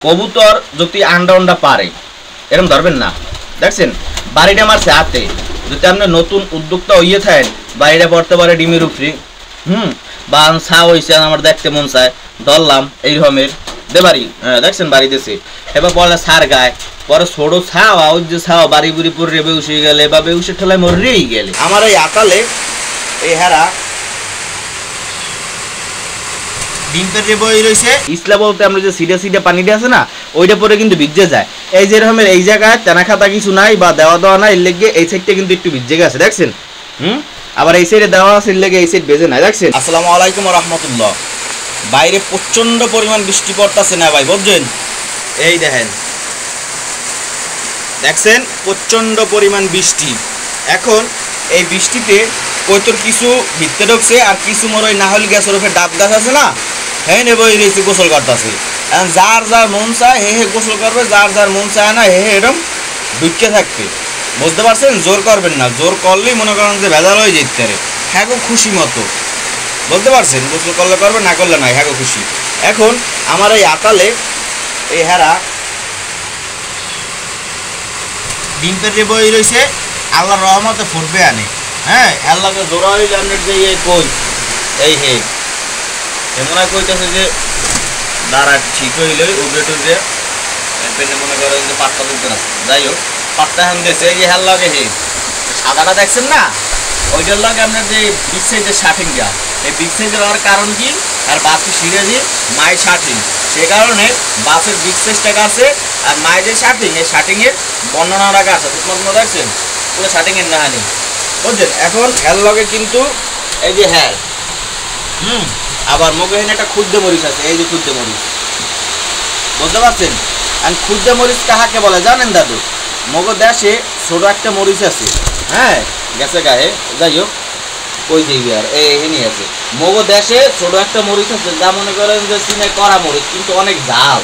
কবুতর যদি আন্ডা পারে এরকম ধরবেন না। দেখছেন বাড়িটা মারছে হাতে, যদি আপনি নতুন উদ্যোক্তা হইয়ে থাকেন বাড়িটা পড়তে পারে ডিমের উপরে বা ছা হয়েছে আমার দেখতে মন চায় ধরলাম এই রকমের দে বাড়ি। হ্যাঁ দেখছেন বাড়ি দিয়েছে এবার বলে সার গায়ে পরে ছোট ছাওয়া ওই যে ছাওয়া বাড়ি বুড়ি পরে বেউসে গেলে বা বেউসের ঠেলায় মরেই গেলে আমার এই আতালে এই হেরা ডিম্পের রে বই রয়েছে ইসলা বলতে আমরা যে সিডে সিডে পানিটা আছে না ওইটা পরে কিন্তু ভিজে যায়। এই যে রকমের এই জায়গায় তেনা খাতা কিছু নাই বা দেওয়া দেওয়া নাই, এর লেগে এই সাইডটা কিন্তু একটু ভিজে গেছে দেখছেন। আবার এই সাইডে দেওয়া আছে এর লেগে এই সাইড বেজে নাই দেখছেন। আসসালামু আলাইকুম ওয়া রাহমাতুল্লাহ। বাইরে প্রচন্ড পরিমাণ বৃষ্টি পড়তেছে না ভাই বুঝছেন, এই দেখেন দেখছেন প্রচন্ড পরিমাণ বৃষ্টি। এখন এই বৃষ্টিতে কইতর কিছু ভিতরে ঢুকছে আর কিছু মরই না হলে গ্যাসের উপরে ডাব গাছ আছে না হ্যাঁ নেব রয়েছে গোসল করতেছে। এখন যার যার মন চায় হে গোসল করবে, যার যার মন চায় না হে এরকম ঢুকে থাকবে বুঝতে পারছেন। জোর করবেন না, জোর করলেই মনে করেন যে ভেজাল হয়ে যেতে পারে। হ্যাঁ গো খুশি মতো বুঝতে পারছেন, গোসল করলে করবে না করলে নাই, হ্যাঁ গো খুশি। এখন আমার এই আতালে এই হেরা ডিম্পের রে বই রয়েছে আল্লাহর রহমতে ফুটবে আনে। হ্যাঁ আল্লাহকে জোড়া হইলে আপনার যে কই এই হে এমন কইতেছে যে দাঁড়া ঠিক হইলে উবরে টুবরে পেনে মনে করেন যে পাত্তা তুলতে না, যাই হোক পাত্তা হান দিয়েছে এই যে হেল লাগে হে সাদাটা দেখছেন না ওইটার লাগে আপনার যে বিগ সাইজের শার্টিংটা, এই বিগ সাইজের হওয়ার কারণ কি আর বাসকে সিরাজি মাই শার্টিং, সে কারণে বাসের বিগ সাইজটা আছে আর মায়ের যে শার্টিং এই শার্টিংয়ের বর্ণনা রাখা আছে তোমার দেখছেন পুরো শার্টিংয়ের না হানি বুঝছেন। এখন হেল লগে কিন্তু এই যে হ্যাঁ আবার মগে এখানে একটা ক্ষুদ্র মরিচ আছে, এই যে ক্ষুদ্র মরিচ বুঝতে পারছেন। আর ক্ষুদ্র মরিচ কাহাকে বলে জানেন দাদু? মগো দেশে ছোট একটা মরিচ আছে হ্যাঁ গেছে গায়ে, যাই হোক কই দিবি আর এই আছে মগো দেশে ছোট একটা মরিচ আছে যা মনে করেন যে চিনে করা মরিচ কিন্তু অনেক ঝাল।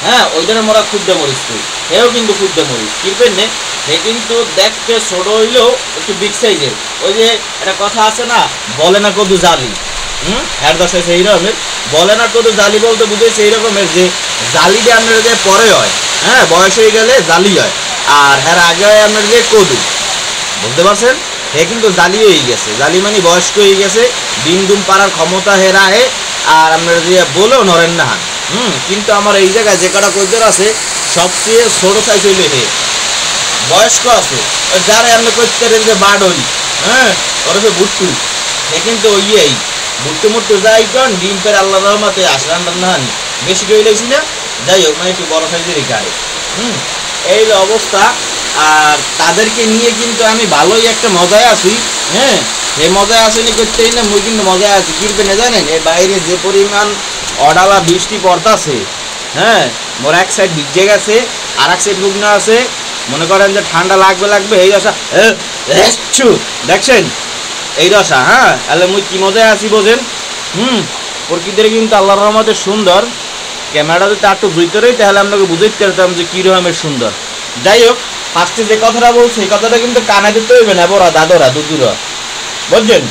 হ্যাঁ ওই জন্য মোরা ক্ষুদ্র মরিচ কই, এও কিন্তু ক্ষুদ্র মরিচ কিনবেন নে, সে কিন্তু দেখতে ছোট হইলেও একটু বিগ সাইজের। ওই যে একটা কথা আছে না বলে না কদু জালি, হ্যাঁ দশা সেই রকমের বলে না কদু জালি বলতে বুঝে সেই রকমের যে জালিটা আপনার যে পরে হয় হ্যাঁ বয়স হয়ে গেলে জালি হয়, আর হ্যাঁ আগে হয় আপনার যে কদু বুঝতে পারছেন। হে কিন্তু জালি হয়ে গেছে, জালি মানে বয়স্ক হয়ে গেছে, ডিম ডুম পাড়ার ক্ষমতা হেরা হে আর আপনার যে বলেও নরেন না। কিন্তু আমার এই জায়গায় যে কটা কৈতর আছে সবচেয়ে ছোট সাইজ হইলে হে বয়স্ক আছে যারা আপনি করতে যে বাড়ই হ্যাঁ ওরফে ভুট্টু, সে কিন্তু ওই ভুট্টু মুট্টু যাই কন ডিম্পের আল্লাহ রহমতে আসলাম না হানি বেশি কইলেছি না, যাই হোক মানে একটু বড় সাইজেরই গাড়ি এই অবস্থা। আর তাদেরকে নিয়ে কিন্তু আমি ভালোই একটা মজায় আছি। হ্যাঁ এই মজায় আসেনি করতেই না মুই কিন্তু মজায় আছি কিনবে না জানেন। এই বাইরে যে পরিমাণ অডালা বৃষ্টি পড়তাছে হ্যাঁ মোর এক সাইড ভিজে গেছে আর এক সাইড শুকনো আছে, মনে করেন যে ঠান্ডা লাগবে এই দশা দেখছেন এই দশা। হ্যাঁ তাহলে মুই কি মজায় আছি বোঝেন। প্রকৃতির কিন্তু আল্লাহর রহমতে সুন্দর, ক্যামেরাটা যদি একটু ভিতরেই তাহলে আপনাকে বুঝাইতে পারতাম যে কী রকমের সুন্দর। যাই হোক ফার্স্টে যে কথাটা বলছি এই কথাটা কিন্তু কানে দিতে হইবে না বড়া দাদরা দুদুরা বুঝছেন।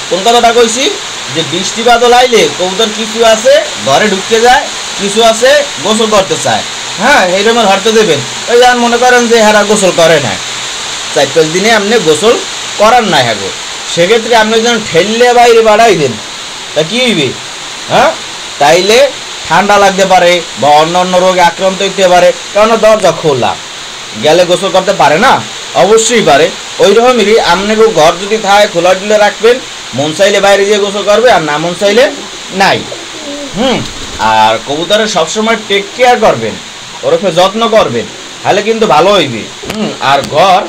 কোন কথাটা কইছি যে বৃষ্টি বাদল আইলে কবুতর কিছু আছে ঘরে ঢুকতে যায়, কিছু আছে গোসল করতে চায়। হ্যাঁ এইরকম হাঁটতে দেবেন ওই যেমন মনে করেন যে হেরা গোসল করে না 4-5 দিনে আপনি গোসল করার না হ্যাঁ, সেক্ষেত্রে আপনি যখন ঠেললে বাইরে বাড়াই দেন তা কী হইবে হ্যাঁ, তাইলে ঠান্ডা লাগতে পারে বা অন্য রোগে আক্রান্ত হইতে পারে, কেননা দরজা খোলা গেলে গোসল করতে পারে না, অবশ্যই পারে। ওই রকমেরই আপনাকে ঘর যদি থাকে খোলা দিলে রাখবেন, মন চাইলে বাইরে গিয়ে গোসল করবে আর না মন চাইলে নাই। আর কবুতরের সবসময় টেক কেয়ার করবেন, ওরফে যত্ন করবেন, তাহলে কিন্তু ভালো হইবে। আর ঘর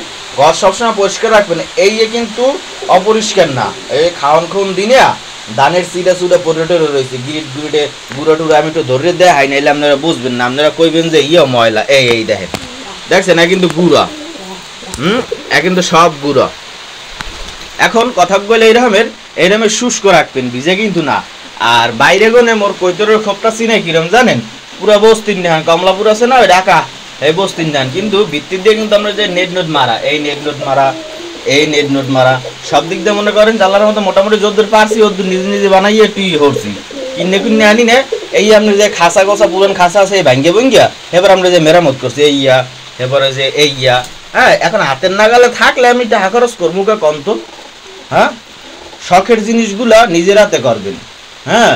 সবসময় পরিষ্কার রাখবেন, এই যে কিন্তু অপরিষ্কার না, এই খাওয়ান দিনে ধানের সিডা সুডা পটেটো রয়েছে গিরিটে গুঁড়ো টুড়ো আমি একটু ধরে দেয় হাই নাইলে আপনারা বুঝবেন না, আপনারা কইবেন যে ময়লা এই দেখছেন কিন্তু গুঁড়া কিন্তু সব গুঁড়া। এখন কথা বলে এইরকমের শুষ্ক রাখবেন, ভিজে কিন্তু না। আর বাইরে গনে মোর কৈতরের খোপটা চিনে কিরম জানেন, পুরা বস্তির ধান কমলাপুর আছে না ওই ঢাকা এই বস্তির ধান, কিন্তু ভিত্তির দিয়ে কিন্তু আমরা যে নেট মারা এই নেট মারা সব দিক দিয়ে মনে করেন জালার মতো মোটামুটি যদ্দূর পারছি ওদ্দূর নিজে বানাইয়ে একটু হরছি কিনে আনি না। এই আমরা যে খাসা কষা পুরান খাসা আছে ভাঙ্গে ভঙ্গিয়া এবার আমরা যে মেরামত করছি এই ইয়া এবারে যে এই ইয়া হ্যাঁ এখন হাতের নাগালে থাকলে আমি টাকা খরচ করবো কে কন্ত হ্যাঁ শখের জিনিসগুলা নিজের হাতে করবেন হ্যাঁ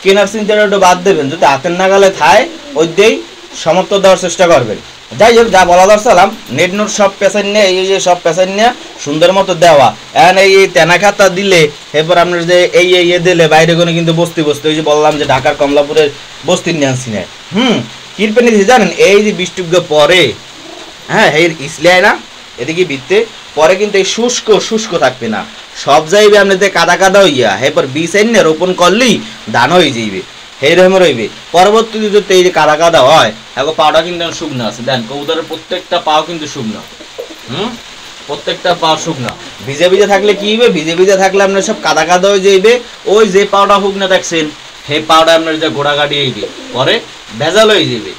কেনার চিন্তাটা একটু বাদ দেবেন যদি হাতের নাগালে থায় ওই দিয়েই সমর্থ দেওয়ার চেষ্টা করবেন যাই হোক যা বলা দরছিলাম নেট নোট সব পেশাই নিয়ে এই যে সব পেশাই নিয়ে সুন্দর মতো দেওয়া এখন এই তেনা খাতা দিলে এরপর আপনার যে এই দিলে বাইরে কোনো কিন্তু বস্তি ওই যে বললাম যে ঢাকার কমলাপুরের বস্তির নিয়ে আনছি না কিরপেন জানেন এই যে বৃষ্টিজ্ঞ পরে হ্যাঁ এই ইসলিয়ায় না এদিকে ভিত্তে পরে কিন্তু এই শুষ্ক থাকবে না সব যাইবে আপনাদের কাদা হইয়া এরপর বীজ এনে রোপণ করলেই ধান হয়ে যাইবে এই রকম রইবে পরবর্তীতে যদি এই যে কাদা হয় এখন পাটা কিন্তু শুকনো আছে দেন কবুতরের প্রত্যেকটা পাও কিন্তু শুকনো প্রত্যেকটা পাও শুকনো ভিজে থাকলে কি হবে ভিজে থাকলে আপনার সব কাদা হয়ে যাইবে ওই যে পাওটা শুকনো দেখছেন সেই পাওটা আপনার যে গোড়া কাটিয়ে যাইবে পরে ভেজাল হয়ে যাবে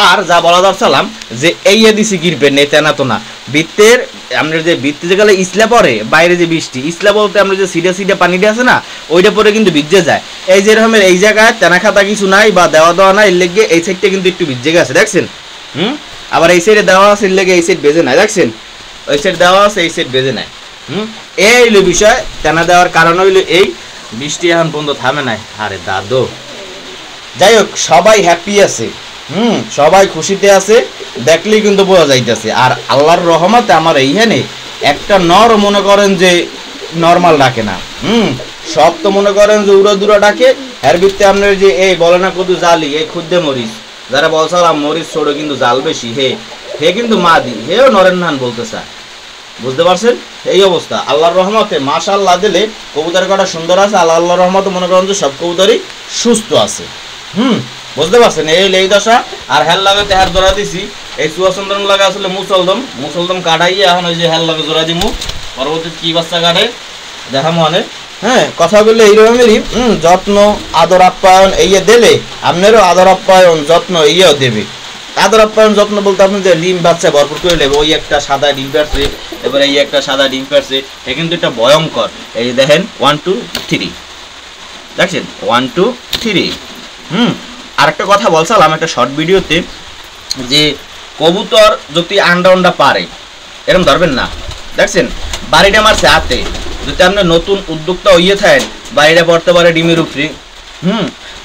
আর যা বলা দরছিলাম যে এই দিছি গিরবে নেতা না তো না বৃত্তের আমরা যে বৃত্তে যে গেলে ইসলা পরে বাইরে যে বৃষ্টি ইসলা বলতে আমরা যে সিডা পানিটা আছে না ওইটা পরে কিন্তু ভিজে যায় এই যে রকমের এই জায়গায় তেনা খাতা কিছু নাই বা দেওয়া নাই এর লেগে এই সাইডটা কিন্তু একটু ভিজে গেছে দেখছেন আবার এই সাইডে দেওয়া আছে এর লেগে এই সাইড বেজে নাই দেখছেন ওই সাইড দেওয়া আছে এই সাইড বেজে নাই এই হইলো বিষয় তেনা দেওয়ার কারণ হইলো এই বৃষ্টি এখন পর্যন্ত থামে নাই আরে দাদু যাই হোক সবাই হ্যাপি আছে সবাই খুশিতে আছে দেখলেই কিন্তু বোঝা যাইতেছে আর আল্লাহর রহমতে আমার এইখানে একটা নর মনে করেন যে নর্মাল ডাকে না সব তো মনে করেন যে উড়া ডাকে এর ভিত্তে আপনার যে এই বলে না কদু জালি এই খুদ্দে মরিচ যারা বলছিলাম মরিচ ছোড়ো কিন্তু জাল বেশি হে কিন্তু মাদি হেও নরেন নান বলতে চায় বুঝতে পারছেন এই অবস্থা আল্লাহর রহমতে মাশাআল্লাহ দিলে কবুতরের কটা সুন্দর আছে আল্লাহর রহমতে মনে করেন যে সব কবুতরই সুস্থ আছে বুঝতে পারছেন এই দশা আর হেল লাগাতে হের জোড়া দিছি এই চুয়াচন্দ্রন লাগা আসলে মুসলদম কাটাইয়ে এখন ওই যে হেল লাগে জোড়া দিমু পরবর্তী কি বাচ্চা কাটে দেখা মনে হ্যাঁ কথা বললে এইরকমেরই যত্ন আদর আপ্যায়ন দিলে আপনারও আদর আপ্যায়ন যত্ন দেবে আদর আপ্যায়ন যত্ন বলতে আপনি যে ডিম বাচ্চা ভরপুর করে নেবে ওই একটা সাদা ডিম পারছে এবার এই একটা সাদা ডিম পারছে এ কিন্তু এটা ভয়ঙ্কর এই দেখেন 1 2 3 দেখছেন 1 2 3 আরেকটা কথা বলছিলাম একটা শর্ট ভিডিওতে যে কবুতর যদি আন্ডা পারে এরকম ধরবেন না দেখছেন বাড়িটা মারছে হাতে যদি আপনি নতুন উদ্যোক্তা হইয়ে থাকেন বাড়িটা পড়তে পারে ডিমের উপরে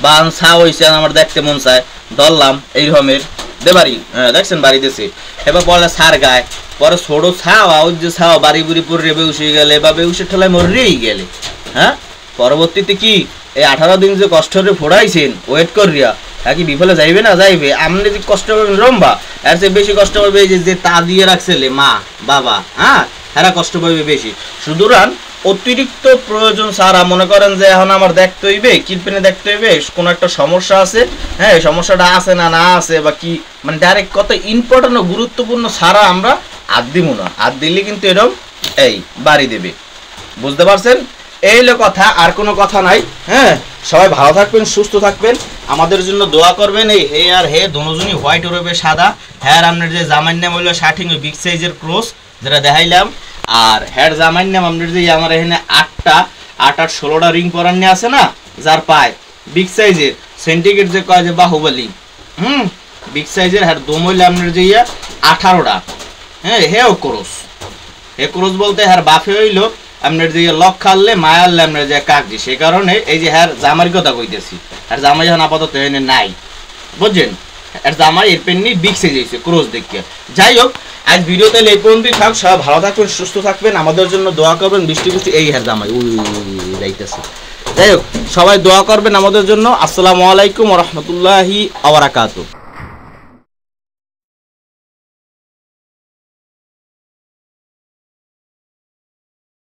বা ছা হয়েছে আমার দেখতে মন চায় ধরলাম এই রকমের দে বাড়ি দেখছেন বাড়ি দেশে এবার বলে সার গায়ে পরে ছোটো ছাওয়া ওই যে ছাওয়া বাড়ি বুড়ি পরে বেউসে গেলে বা বেউসের ঠেলায় মরেই গেলে হ্যাঁ পরবর্তীতে কি এই 18 দিন যে কষ্ট করে ফোড়াইছেন ওয়েট করিয়া কি বিফলে যাইবে না যাইবে আপনি যদি কষ্ট করবেন রম্বা এর চেয়ে বেশি কষ্ট করবে যে তা দিয়ে রাখছিলে মা বাবা হ্যাঁ এরা কষ্ট পাবে বেশি সুতরাং অতিরিক্ত প্রয়োজন সারা মনে করেন যে এখন আমার দেখতে হইবে কিরপেনে দেখতে হইবে কোনো একটা সমস্যা আছে হ্যাঁ এই সমস্যাটা আছে না আছে বা কি মানে ডাইরেক্ট কত ইম্পর্টেন্ট ও গুরুত্বপূর্ণ সারা আমরা আর দিব না আর দিলে কিন্তু এরকম এই বাড়ি দেবে বুঝতে পারছেন এই হলো কথা আর কোনো কথা নাই হ্যাঁ সবাই ভালো থাকবেন সুস্থ থাকবেন আমাদের জন্য দোয়া করবেন এই হে আর হে দুজনই হোয়াইট রবে সাদা হ্যাঁ আপনার যে জামাইর নাম হইলো শার্টিং বিগ সাইজের ক্রস যেটা দেখাইলাম আর হ্যার জামাইর নাম আপনার যে আমার এখানে 8 16টা রিং পরান নিয়ে আছে না যার পায় বিগ সাইজের সেন্টিগ্রেড যে কয় যে বাহুবলী বিগ সাইজের হ্যার দম হইলে আপনার যে 18টা হ্যাঁ হেও ক্রস হে ক্রস বলতে হ্যার বাফে হইলো আপনার যে লক খাললে মায়ালে আপনার যে কাকজি সে কারণে এই যে হ্যার জামার কথা কইতেছি আর জামাই যখন আপাতত এনে নাই বুঝছেন আর জামাই এর পেন নিয়ে বিগ সাইজ হয়েছে ক্রস দেখে যাই হোক আজ ভিডিও তাহলে এই পর্যন্তই থাক সবাই ভালো থাকবেন সুস্থ থাকবেন আমাদের জন্য দোয়া করবেন বৃষ্টি এই হ্যার জামাই যাইতেছে যাই হোক সবাই দোয়া করবেন আমাদের জন্য আসসালামু আলাইকুম ওয়া রাহমাতুল্লাহি ওয়া বারাকাতুহু।